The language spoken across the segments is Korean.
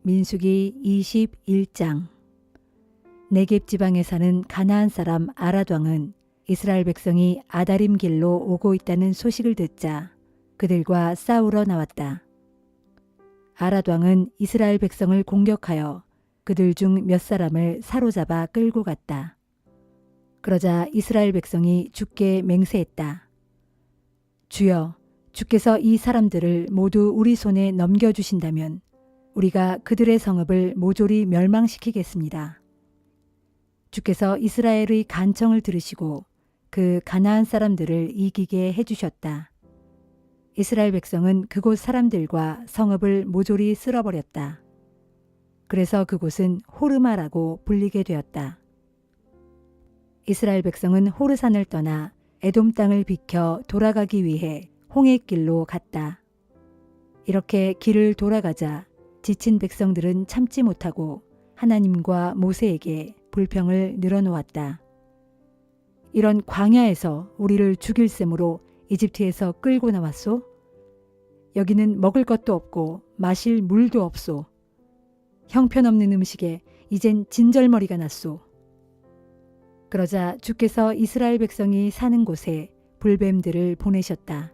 민수기 21장. 네겝 지방에 사는 가나안 사람 아랏 왕은 이스라엘 백성이 아다림 길로 오고 있다는 소식을 듣자 그들과 싸우러 나왔다. 아랏 왕은 이스라엘 백성을 공격하여 그들 중 몇 사람을 사로잡아 끌고 갔다. 그러자 이스라엘 백성이 주께 맹세했다. 주여, 주께서 이 사람들을 모두 우리 손에 넘겨주신다면 우리가 그들의 성읍을 모조리 멸망시키겠습니다. 주께서 이스라엘의 간청을 들으시고 그 가나안 사람들을 이기게 해주셨다. 이스라엘 백성은 그곳 사람들과 성읍을 모조리 쓸어버렸다. 그래서 그곳은 호르마라고 불리게 되었다. 이스라엘 백성은 호르산을 떠나 에돔 땅을 비켜 돌아가기 위해 홍해길로 갔다. 이렇게 길을 돌아가자 지친 백성들은 참지 못하고 하나님과 모세에게 불평을 늘어놓았다. 이런 광야에서 우리를 죽일 셈으로 이집트에서 끌고 나왔소? 여기는 먹을 것도 없고 마실 물도 없소. 형편없는 음식에 이젠 진절머리가 났소. 그러자 주께서 이스라엘 백성이 사는 곳에 불뱀들을 보내셨다.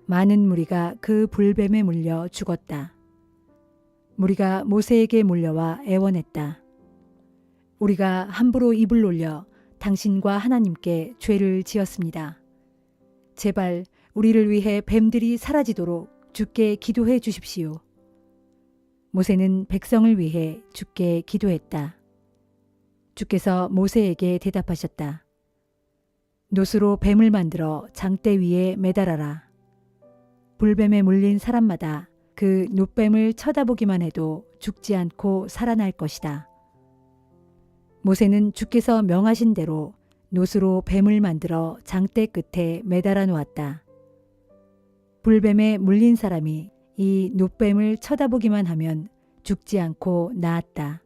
많은 무리가 그 불뱀에 물려 죽었다. 무리가 모세에게 몰려와 애원했다. 우리가 함부로 입을 놀려 당신과 하나님께 죄를 지었습니다. 제발 우리를 위해 뱀들이 사라지도록 주께 기도해 주십시오. 모세는 백성을 위해 주께 기도했다. 주께서 모세에게 대답하셨다. 노스로 뱀을 만들어 장대 위에 매달아라. 불뱀에 물린 사람마다 그 놋뱀을 쳐다보기만 해도 죽지 않고 살아날 것이다. 모세는 주께서 명하신 대로 노스로 뱀을 만들어 장대 끝에 매달아 놓았다. 불뱀에 물린 사람이 이 놋뱀을 쳐다보기만 하면 죽지 않고 나았다.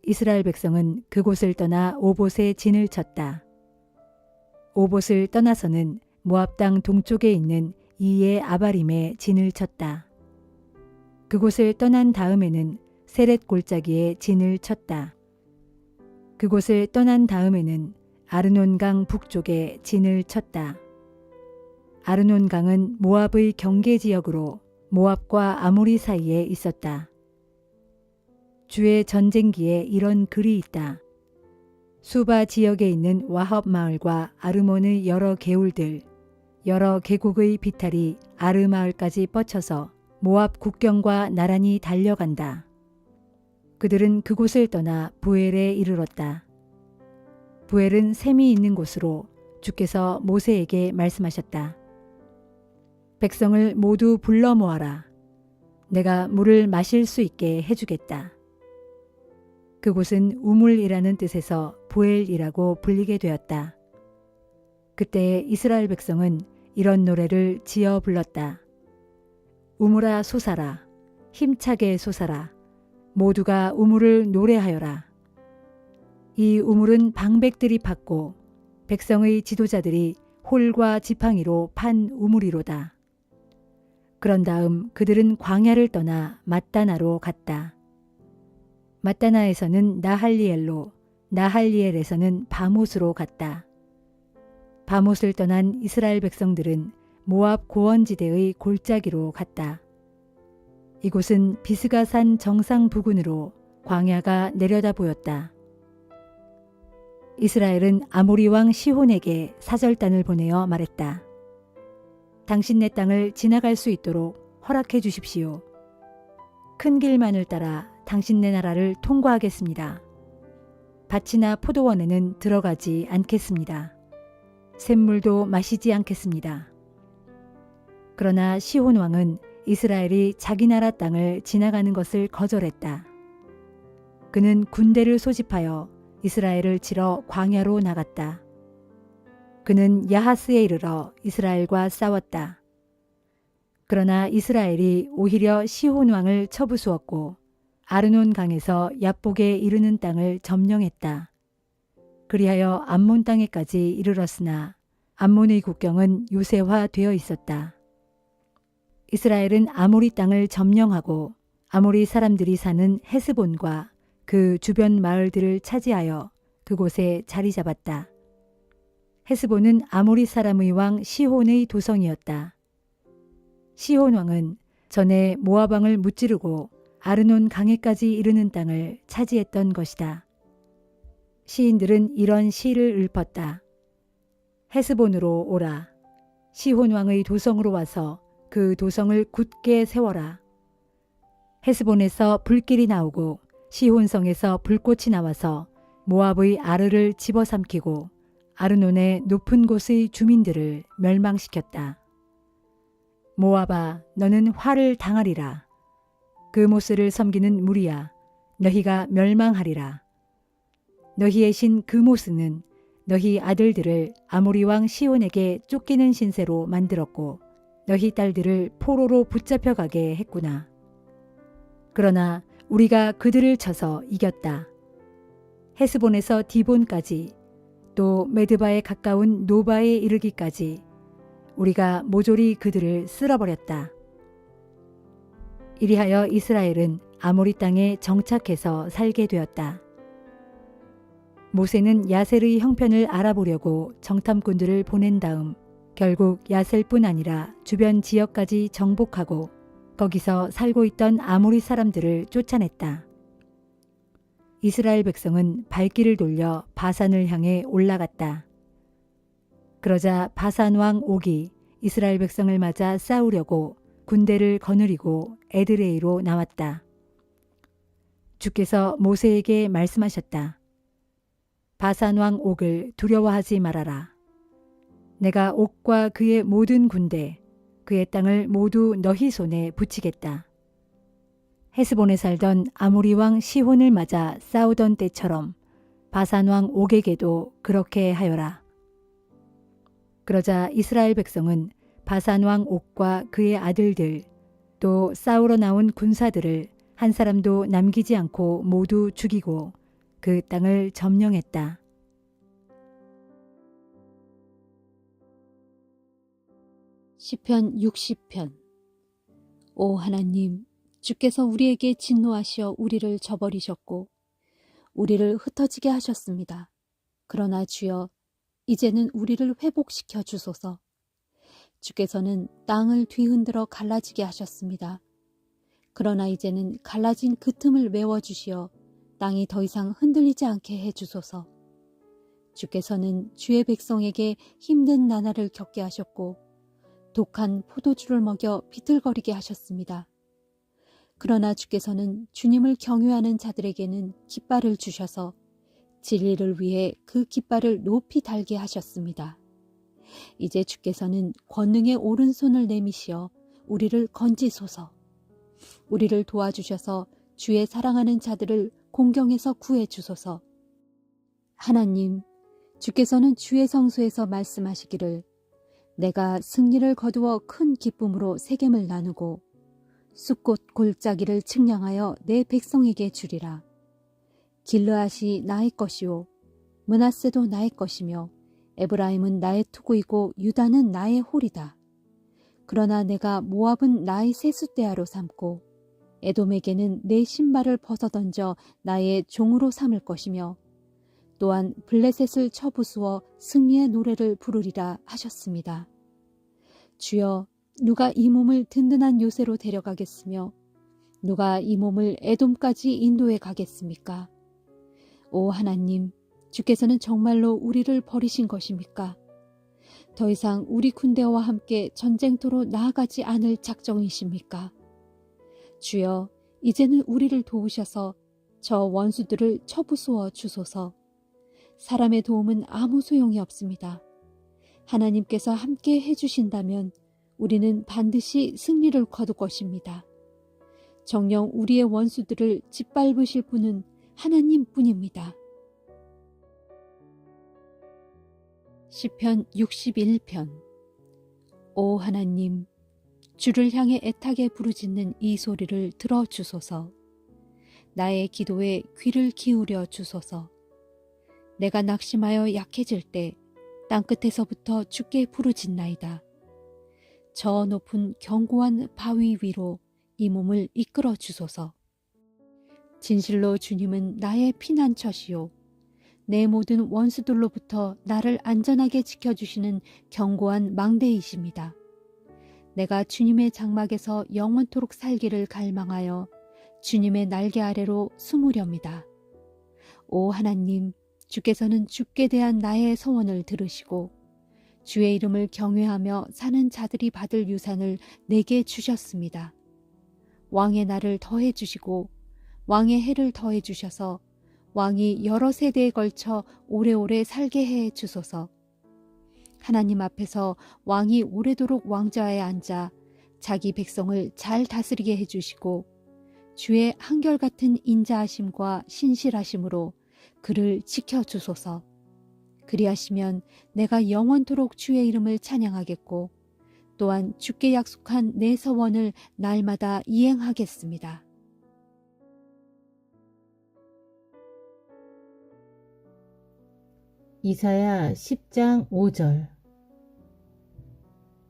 이스라엘 백성은 그곳을 떠나 오봇에 진을 쳤다. 오봇을 떠나서는 모압 땅 동쪽에 있는 이에 아바림에 진을 쳤다. 그곳을 떠난 다음에는 세렛 골짜기에 진을 쳤다. 그곳을 떠난 다음에는 아르논강 북쪽에 진을 쳤다. 아르논강은 모압의 경계 지역으로 모압과 아모리 사이에 있었다. 주의 전쟁기에 이런 글이 있다. 수바 지역에 있는 와헙 마을과 아르몬의 여러 개울들, 여러 계곡의 비탈이 아르 마을까지 뻗쳐서 모압 국경과 나란히 달려간다. 그들은 그곳을 떠나 부엘에 이르렀다. 부엘은 샘이 있는 곳으로 주께서 모세에게 말씀하셨다. 백성을 모두 불러 모아라. 내가 물을 마실 수 있게 해주겠다. 그곳은 우물이라는 뜻에서 부엘이라고 불리게 되었다. 그때 이스라엘 백성은 이런 노래를 지어 불렀다. 우물아 솟아라. 힘차게 솟아라. 모두가 우물을 노래하여라. 이 우물은 방백들이 팠고 백성의 지도자들이 홀과 지팡이로 판 우물이로다. 그런 다음 그들은 광야를 떠나 맛다나로 갔다. 맛다나에서는 나할리엘로, 나할리엘에서는 바못으로 갔다. 바못을 떠난 이스라엘 백성들은 모압 고원지대의 골짜기로 갔다. 이곳은 비스가산 정상 부근으로 광야가 내려다 보였다. 이스라엘은 아모리 왕 시혼에게 사절단을 보내어 말했다. 당신네 땅을 지나갈 수 있도록 허락해 주십시오. 큰 길만을 따라 당신네 나라를 통과하겠습니다. 밭이나 포도원에는 들어가지 않겠습니다. 샘물도 마시지 않겠습니다. 그러나 시혼 왕은 이스라엘이 자기 나라 땅을 지나가는 것을 거절했다. 그는 군대를 소집하여 이스라엘을 치러 광야로 나갔다. 그는 야하스에 이르러 이스라엘과 싸웠다. 그러나 이스라엘이 오히려 시혼 왕을 쳐부수었고 아르논 강에서 얍복에 이르는 땅을 점령했다. 그리하여 암몬 땅에까지 이르렀으나 암몬의 국경은 요새화되어 있었다. 이스라엘은 아모리 땅을 점령하고 아모리 사람들이 사는 헤스본과 그 주변 마을들을 차지하여 그곳에 자리 잡았다. 헤스본은 아모리 사람의 왕 시혼의 도성이었다. 시혼 왕은 전에 모압 왕을 무찌르고 아르논 강에까지 이르는 땅을 차지했던 것이다. 시인들은 이런 시를 읊었다. 헤스본으로 오라. 시혼 왕의 도성으로 와서 그 도성을 굳게 세워라. 헤스본에서 불길이 나오고 시혼성에서 불꽃이 나와서 모압의 아르를 집어삼키고 아르논의 높은 곳의 주민들을 멸망시켰다. 모압아, 너는 화를 당하리라. 그 모스를 섬기는 무리야, 너희가 멸망하리라. 너희의 신 그모스는 너희 아들들을 아모리 왕 시온에게 쫓기는 신세로 만들었고 너희 딸들을 포로로 붙잡혀 가게 했구나. 그러나 우리가 그들을 쳐서 이겼다. 헤스본에서 디본까지 또 메드바에 가까운 노바에 이르기까지 우리가 모조리 그들을 쓸어버렸다. 이리하여 이스라엘은 아모리 땅에 정착해서 살게 되었다. 모세는 야셀의 형편을 알아보려고 정탐꾼들을 보낸 다음 결국 야셀뿐 아니라 주변 지역까지 정복하고 거기서 살고 있던 아모리 사람들을 쫓아냈다. 이스라엘 백성은 발길을 돌려 바산을 향해 올라갔다. 그러자 바산 왕 옥이 이스라엘 백성을 맞아 싸우려고 군대를 거느리고 에드레이로 나왔다. 주께서 모세에게 말씀하셨다. 바산 왕 옥을 두려워하지 말아라. 내가 옥과 그의 모든 군대, 그의 땅을 모두 너희 손에 붙이겠다. 헤스본에 살던 아모리 왕 시혼을 맞아 싸우던 때처럼 바산 왕 옥에게도 그렇게 하여라. 그러자 이스라엘 백성은 바산 왕 옥과 그의 아들들 또 싸우러 나온 군사들을 한 사람도 남기지 않고 모두 죽이고 그 땅을 점령했다. 시편 60편. 오 하나님, 주께서 우리에게 진노하시어 우리를 저버리셨고 우리를 흩어지게 하셨습니다. 그러나 주여, 이제는 우리를 회복시켜 주소서. 주께서는 땅을 뒤흔들어 갈라지게 하셨습니다. 그러나 이제는 갈라진 그 틈을 메워주시어 땅이 더 이상 흔들리지 않게 해주소서. 주께서는 주의 백성에게 힘든 나날을 겪게 하셨고 독한 포도주를 먹여 비틀거리게 하셨습니다. 그러나 주께서는 주님을 경외하는 자들에게는 깃발을 주셔서 진리를 위해 그 깃발을 높이 달게 하셨습니다. 이제 주께서는 권능의 오른손을 내미시어 우리를 건지소서. 우리를 도와주셔서 주의 사랑하는 자들을 공경에서 구해주소서. 하나님, 주께서는 주의 성소에서 말씀하시기를 내가 승리를 거두어 큰 기쁨으로 세겜을 나누고 숫꽃 골짜기를 측량하여 내 백성에게 주리라. 길르앗이 나의 것이요 므낫세도 나의 것이며 에브라임은 나의 투구이고 유다는 나의 홀이다. 그러나 내가 모압은 나의 세숫대야로 삼고 에돔에게는 내 신발을 벗어던져 나의 종으로 삼을 것이며 또한 블레셋을 쳐부수어 승리의 노래를 부르리라 하셨습니다. 주여, 누가 이 몸을 든든한 요새로 데려가겠으며 누가 이 몸을 에돔까지 인도해 가겠습니까? 오 하나님, 주께서는 정말로 우리를 버리신 것입니까? 더 이상 우리 군대와 함께 전쟁터로 나아가지 않을 작정이십니까? 주여, 이제는 우리를 도우셔서 저 원수들을 쳐부수어 주소서. 사람의 도움은 아무 소용이 없습니다. 하나님께서 함께 해주신다면 우리는 반드시 승리를 거둘 것입니다. 정녕 우리의 원수들을 짓밟으실 분은 하나님뿐입니다. 시편 61편. 오 하나님, 주를 향해 애타게 부르짖는 이 소리를 들어주소서. 나의 기도에 귀를 기울여 주소서. 내가 낙심하여 약해질 때 땅끝에서부터 주께 부르짖나이다. 저 높은 견고한 바위 위로 이 몸을 이끌어 주소서. 진실로 주님은 나의 피난처시요 내 모든 원수들로부터 나를 안전하게 지켜주시는 견고한 망대이십니다. 내가 주님의 장막에서 영원토록 살기를 갈망하여 주님의 날개 아래로 숨으렵니다. 오 하나님, 주께서는 죽게 대한 나의 소원을 들으시고 주의 이름을 경외하며 사는 자들이 받을 유산을 내게 주셨습니다. 왕의 날을 더해 주시고 왕의 해를 더해 주셔서 왕이 여러 세대에 걸쳐 오래오래 살게 해 주소서. 하나님 앞에서 왕이 오래도록 왕좌에 앉아 자기 백성을 잘 다스리게 해주시고 주의 한결같은 인자하심과 신실하심으로 그를 지켜주소서. 그리하시면 내가 영원토록 주의 이름을 찬양하겠고 또한 주께 약속한 내 서원을 날마다 이행하겠습니다. 이사야 10장 5절.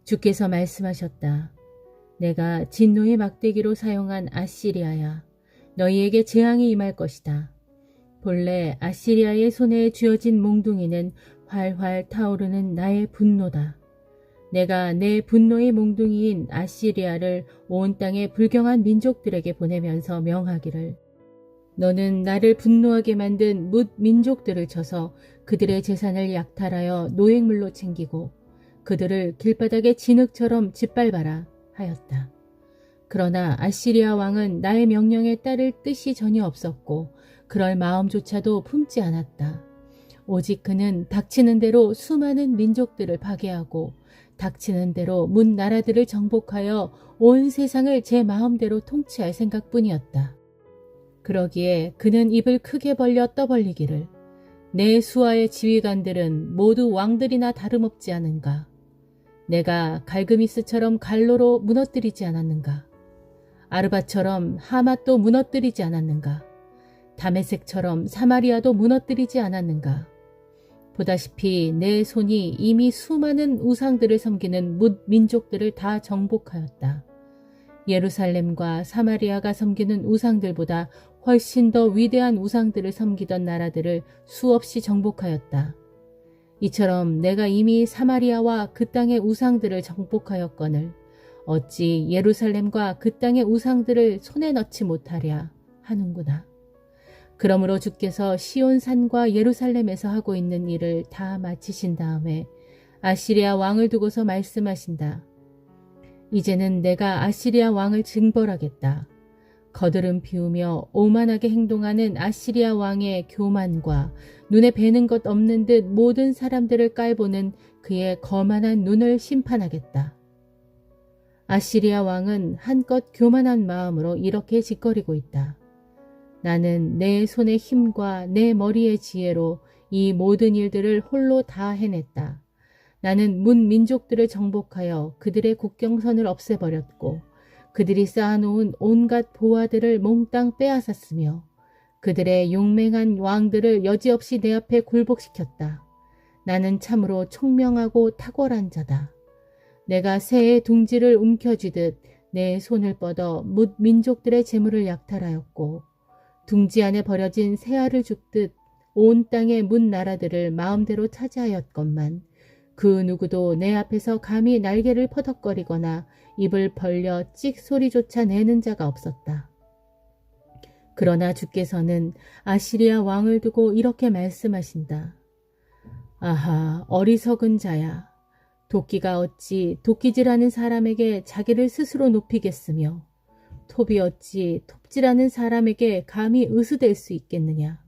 주께서 말씀하셨다. 내가 진노의 막대기로 사용한 아시리아야, 너희에게 재앙이 임할 것이다. 본래 아시리아의 손에 쥐어진 몽둥이는 활활 타오르는 나의 분노다. 내가 내 분노의 몽둥이인 아시리아를 온 땅의 불경한 민족들에게 보내면서 명하기를, 너는 나를 분노하게 만든 뭇 민족들을 쳐서 그들의 재산을 약탈하여 노획물로 챙기고 그들을 길바닥의 진흙처럼 짓밟아라 하였다. 그러나 아시리아 왕은 나의 명령에 따를 뜻이 전혀 없었고 그럴 마음조차도 품지 않았다. 오직 그는 닥치는 대로 수많은 민족들을 파괴하고 닥치는 대로 문 나라들을 정복하여 온 세상을 제 마음대로 통치할 생각뿐이었다. 그러기에 그는 입을 크게 벌려 떠벌리기를, 내 수하의 지휘관들은 모두 왕들이나 다름없지 않은가? 내가 갈그미스처럼 갈로로 무너뜨리지 않았는가? 아르바처럼 하맛도 무너뜨리지 않았는가? 다메섹처럼 사마리아도 무너뜨리지 않았는가? 보다시피 내 손이 이미 수많은 우상들을 섬기는 뭇 민족들을 다 정복하였다. 예루살렘과 사마리아가 섬기는 우상들보다 훨씬 더 위대한 우상들을 섬기던 나라들을 수없이 정복하였다. 이처럼 내가 이미 사마리아와 그 땅의 우상들을 정복하였거늘 어찌 예루살렘과 그 땅의 우상들을 손에 넣지 못하랴 하는구나. 그러므로 주께서 시온산과 예루살렘에서 하고 있는 일을 다 마치신 다음에 아시리아 왕을 두고서 말씀하신다. 이제는 내가 아시리아 왕을 징벌하겠다. 거드름 피우며 오만하게 행동하는 아시리아 왕의 교만과 눈에 뵈는 것 없는 듯 모든 사람들을 깔보는 그의 거만한 눈을 심판하겠다. 아시리아 왕은 한껏 교만한 마음으로 이렇게 짓거리고 있다. 나는 내 손의 힘과 내 머리의 지혜로 이 모든 일들을 홀로 다 해냈다. 나는 문 민족들을 정복하여 그들의 국경선을 없애버렸고 그들이 쌓아놓은 온갖 보화들을 몽땅 빼앗았으며 그들의 용맹한 왕들을 여지없이 내 앞에 굴복시켰다. 나는 참으로 총명하고 탁월한 자다. 내가 새의 둥지를 움켜쥐듯 내 손을 뻗어 뭇 민족들의 재물을 약탈하였고 둥지 안에 버려진 새알을 줍듯 온 땅의 문 나라들을 마음대로 차지하였건만 그 누구도 내 앞에서 감히 날개를 퍼덕거리거나 입을 벌려 찍 소리조차 내는 자가 없었다. 그러나 주께서는 아시리아 왕을 두고 이렇게 말씀하신다. 아하, 어리석은 자야. 도끼가 어찌 도끼질하는 사람에게 자기를 스스로 높이겠으며 톱이 어찌 톱질하는 사람에게 감히 의수될 수 있겠느냐.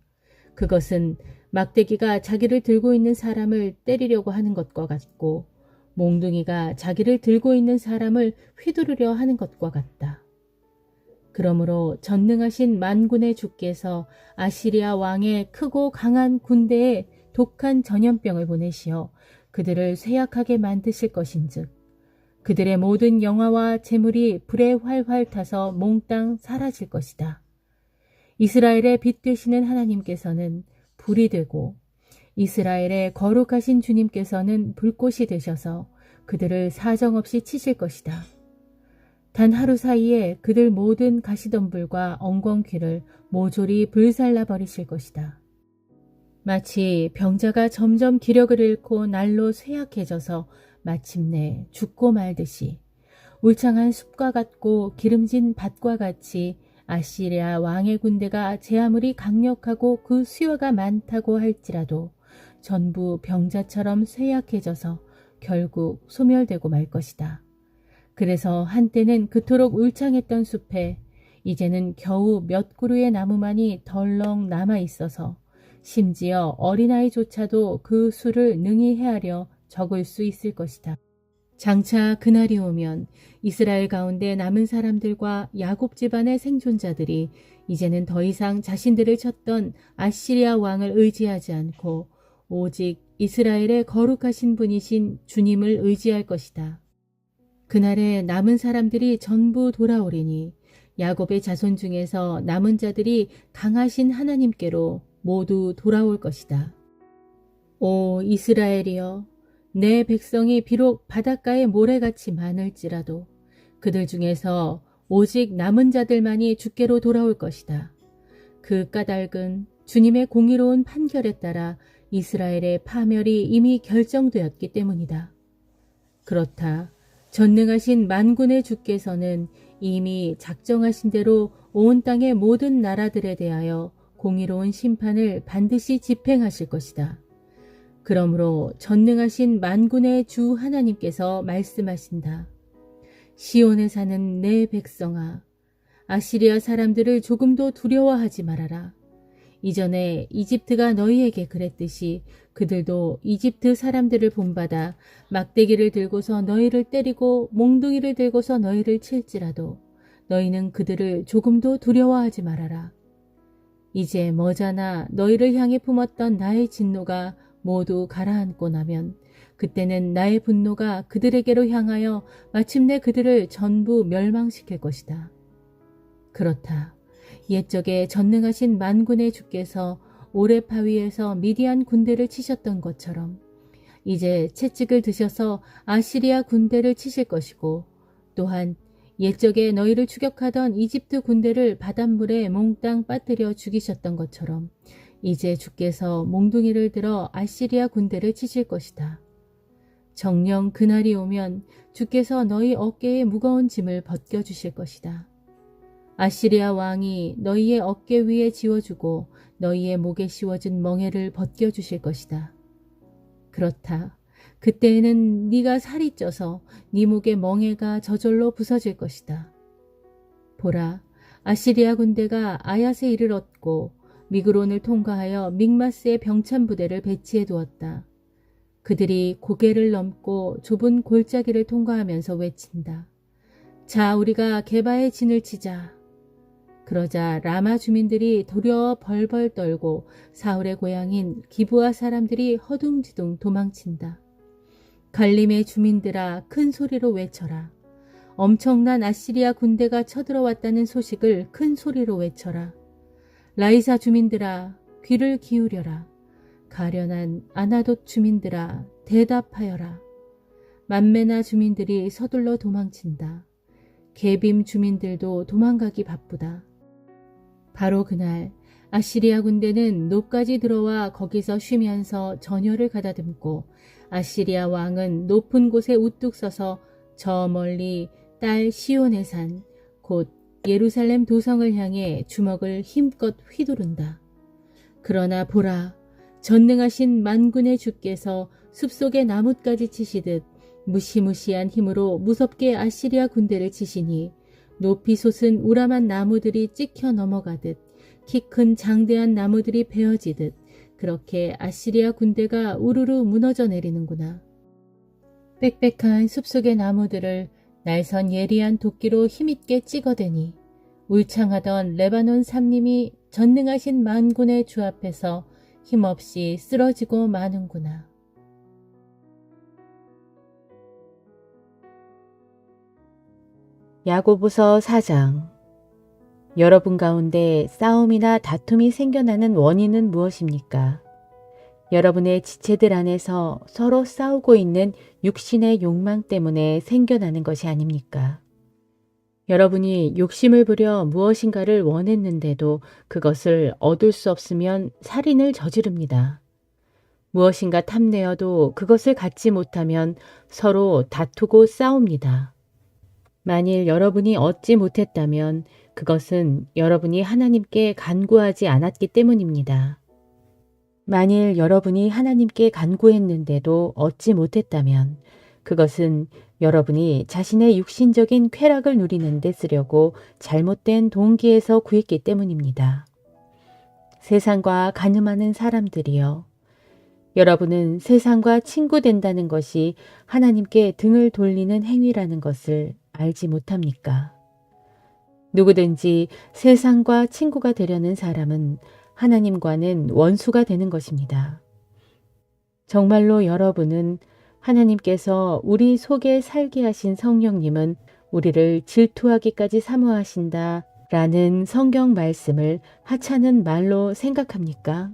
그것은 막대기가 자기를 들고 있는 사람을 때리려고 하는 것과 같고 몽둥이가 자기를 들고 있는 사람을 휘두르려 하는 것과 같다. 그러므로 전능하신 만군의 주께서 아시리아 왕의 크고 강한 군대에 독한 전염병을 보내시어 그들을 쇠약하게 만드실 것인즉 그들의 모든 영화와 재물이 불에 활활 타서 몽땅 사라질 것이다. 이스라엘의 빛 되시는 하나님께서는 불이 되고 이스라엘의 거룩하신 주님께서는 불꽃이 되셔서 그들을 사정없이 치실 것이다. 단 하루 사이에 그들 모든 가시덤불과 엉겅퀴를 모조리 불살라 버리실 것이다. 마치 병자가 점점 기력을 잃고 날로 쇠약해져서 마침내 죽고 말듯이 울창한 숲과 같고 기름진 밭과 같이 아시리아 왕의 군대가 제 아무리 강력하고 그 수요가 많다고 할지라도 전부 병자처럼 쇠약해져서 결국 소멸되고 말 것이다. 그래서 한때는 그토록 울창했던 숲에 이제는 겨우 몇 그루의 나무만이 덜렁 남아 있어서 심지어 어린아이조차도 그 수를 능히 헤아려 적을 수 있을 것이다. 장차 그날이 오면 이스라엘 가운데 남은 사람들과 야곱 집안의 생존자들이 이제는 더 이상 자신들을 쳤던 아시리아 왕을 의지하지 않고 오직 이스라엘의 거룩하신 분이신 주님을 의지할 것이다. 그날에 남은 사람들이 전부 돌아오리니 야곱의 자손 중에서 남은 자들이 강하신 하나님께로 모두 돌아올 것이다. 오 이스라엘이여, 내 백성이 비록 바닷가의 모래같이 많을지라도 그들 중에서 오직 남은 자들만이 주께로 돌아올 것이다. 그 까닭은 주님의 공의로운 판결에 따라 이스라엘의 파멸이 이미 결정되었기 때문이다. 그렇다. 전능하신 만군의 주께서는 이미 작정하신 대로 온 땅의 모든 나라들에 대하여 공의로운 심판을 반드시 집행하실 것이다. 그러므로 전능하신 만군의 주 하나님께서 말씀하신다. 시온에 사는 내 백성아, 아시리아 사람들을 조금도 두려워하지 말아라. 이전에 이집트가 너희에게 그랬듯이 그들도 이집트 사람들을 본받아 막대기를 들고서 너희를 때리고 몽둥이를 들고서 너희를 칠지라도 너희는 그들을 조금도 두려워하지 말아라. 이제 머자나 너희를 향해 품었던 나의 진노가 모두 가라앉고 나면 그때는 나의 분노가 그들에게로 향하여 마침내 그들을 전부 멸망시킬 것이다. 그렇다. 옛적에 전능하신 만군의 주께서 오레파 위에서 미디안 군대를 치셨던 것처럼 이제 채찍을 드셔서 아시리아 군대를 치실 것이고 또한 옛적에 너희를 추격하던 이집트 군대를 바닷물에 몽땅 빠뜨려 죽이셨던 것처럼 이제 주께서 몽둥이를 들어 아시리아 군대를 치실 것이다. 정녕 그날이 오면 주께서 너희 어깨에 무거운 짐을 벗겨주실 것이다. 아시리아 왕이 너희의 어깨 위에 지워주고 너희의 목에 씌워진 멍에를 벗겨주실 것이다. 그렇다. 그때에는 네가 살이 쪄서 네 목의 멍에가 저절로 부서질 것이다. 보라, 아시리아 군대가 아얏에 이르렀고 미그론을 통과하여 믹마스의 병참 부대를 배치해 두었다. 그들이 고개를 넘고 좁은 골짜기를 통과하면서 외친다. 자, 우리가 게바의 진을 치자. 그러자 라마 주민들이 두려워 벌벌 떨고 사울의 고향인 기브아 사람들이 허둥지둥 도망친다. 갈림의 주민들아, 큰 소리로 외쳐라. 엄청난 아시리아 군대가 쳐들어왔다는 소식을 큰 소리로 외쳐라. 라이사 주민들아, 귀를 기울여라. 가련한 아나돗 주민들아, 대답하여라. 만메나 주민들이 서둘러 도망친다. 게빔 주민들도 도망가기 바쁘다. 바로 그날 아시리아 군대는 놉까지 들어와 거기서 쉬면서 전열을 가다듬고 아시리아 왕은 높은 곳에 우뚝 서서 저 멀리 딸 시온의 산, 곧 예루살렘 도성을 향해 주먹을 힘껏 휘두른다. 그러나 보라, 전능하신 만군의 주께서 숲속의 나뭇가지 치시듯 무시무시한 힘으로 무섭게 아시리아 군대를 치시니 높이 솟은 우람한 나무들이 찍혀 넘어가듯 키 큰 장대한 나무들이 베어지듯 그렇게 아시리아 군대가 우르르 무너져 내리는구나. 빽빽한 숲속의 나무들을 날선 예리한 도끼로 힘있게 찍어대니 울창하던 레바논 삼림이 전능하신 만군의 주 앞에서 힘없이 쓰러지고 마는구나. 야고보서 4장. 여러분 가운데 싸움이나 다툼이 생겨나는 원인은 무엇입니까? 여러분의 지체들 안에서 서로 싸우고 있는 육신의 욕망 때문에 생겨나는 것이 아닙니까? 여러분이 욕심을 부려 무엇인가를 원했는데도 그것을 얻을 수 없으면 살인을 저지릅니다. 무엇인가 탐내어도 그것을 갖지 못하면 서로 다투고 싸웁니다. 만일 여러분이 얻지 못했다면 그것은 여러분이 하나님께 간구하지 않았기 때문입니다. 만일 여러분이 하나님께 간구했는데도 얻지 못했다면 그것은 여러분이 자신의 육신적인 쾌락을 누리는 데 쓰려고 잘못된 동기에서 구했기 때문입니다. 세상과 간음하는 사람들이여, 여러분은 세상과 친구 된다는 것이 하나님께 등을 돌리는 행위라는 것을 알지 못합니까? 누구든지 세상과 친구가 되려는 사람은 하나님과는 원수가 되는 것입니다. 정말로 여러분은 하나님께서 우리 속에 살게 하신 성령님은 우리를 질투하기까지 사모하신다 라는 성경 말씀을 하찮은 말로 생각합니까?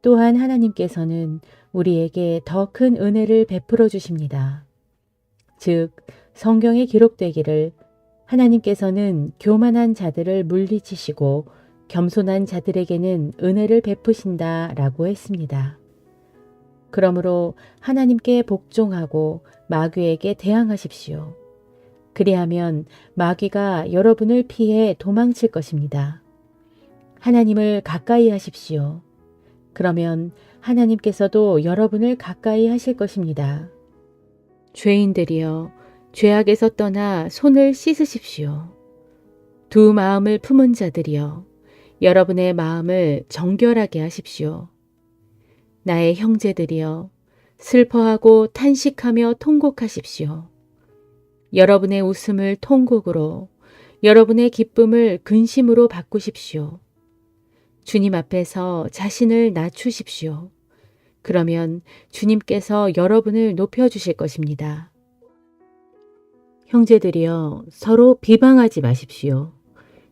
또한 하나님께서는 우리에게 더 큰 은혜를 베풀어 주십니다. 즉, 성경에 기록되기를 하나님께서는 교만한 자들을 물리치시고 겸손한 자들에게는 은혜를 베푸신다 라고 했습니다. 그러므로 하나님께 복종하고 마귀에게 대항하십시오. 그리하면 마귀가 여러분을 피해 도망칠 것입니다. 하나님을 가까이 하십시오. 그러면 하나님께서도 여러분을 가까이 하실 것입니다. 죄인들이여, 죄악에서 떠나 손을 씻으십시오. 두 마음을 품은 자들이여, 여러분의 마음을 정결하게 하십시오. 나의 형제들이여, 슬퍼하고 탄식하며 통곡하십시오. 여러분의 웃음을 통곡으로, 여러분의 기쁨을 근심으로 바꾸십시오. 주님 앞에서 자신을 낮추십시오. 그러면 주님께서 여러분을 높여주실 것입니다. 형제들이여, 서로 비방하지 마십시오.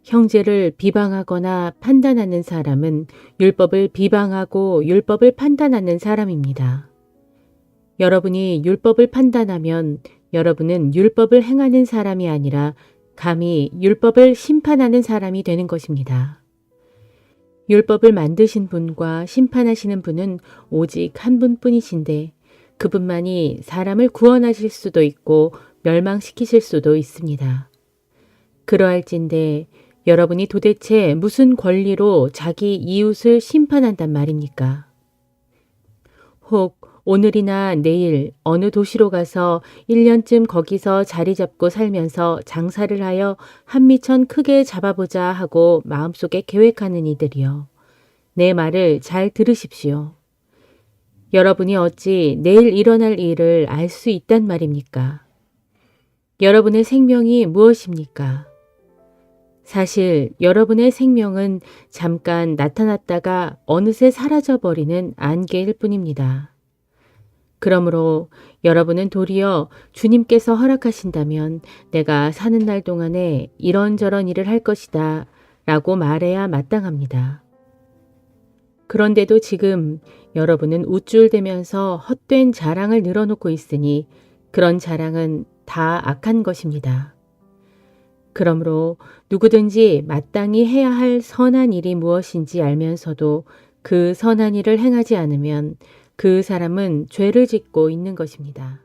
형제를 비방하거나 판단하는 사람은 율법을 비방하고 율법을 판단하는 사람입니다. 여러분이 율법을 판단하면 여러분은 율법을 행하는 사람이 아니라 감히 율법을 심판하는 사람이 되는 것입니다. 율법을 만드신 분과 심판하시는 분은 오직 한 분뿐이신데 그분만이 사람을 구원하실 수도 있고 멸망시키실 수도 있습니다. 그러할진대 여러분이 도대체 무슨 권리로 자기 이웃을 심판한단 말입니까? 혹 오늘이나 내일 어느 도시로 가서 1년쯤 거기서 자리 잡고 살면서 장사를 하여 한미천 크게 잡아보자 하고 마음속에 계획하는 이들이여, 내 말을 잘 들으십시오. 여러분이 어찌 내일 일어날 일을 알 수 있단 말입니까? 여러분의 생명이 무엇입니까? 사실 여러분의 생명은 잠깐 나타났다가 어느새 사라져버리는 안개일 뿐입니다. 그러므로 여러분은 도리어 주님께서 허락하신다면 내가 사는 날 동안에 이런저런 일을 할 것이다 라고 말해야 마땅합니다. 그런데도 지금 여러분은 우쭐대면서 헛된 자랑을 늘어놓고 있으니 그런 자랑은 다 악한 것입니다. 그러므로 누구든지 마땅히 해야 할 선한 일이 무엇인지 알면서도 그 선한 일을 행하지 않으면 그 사람은 죄를 짓고 있는 것입니다.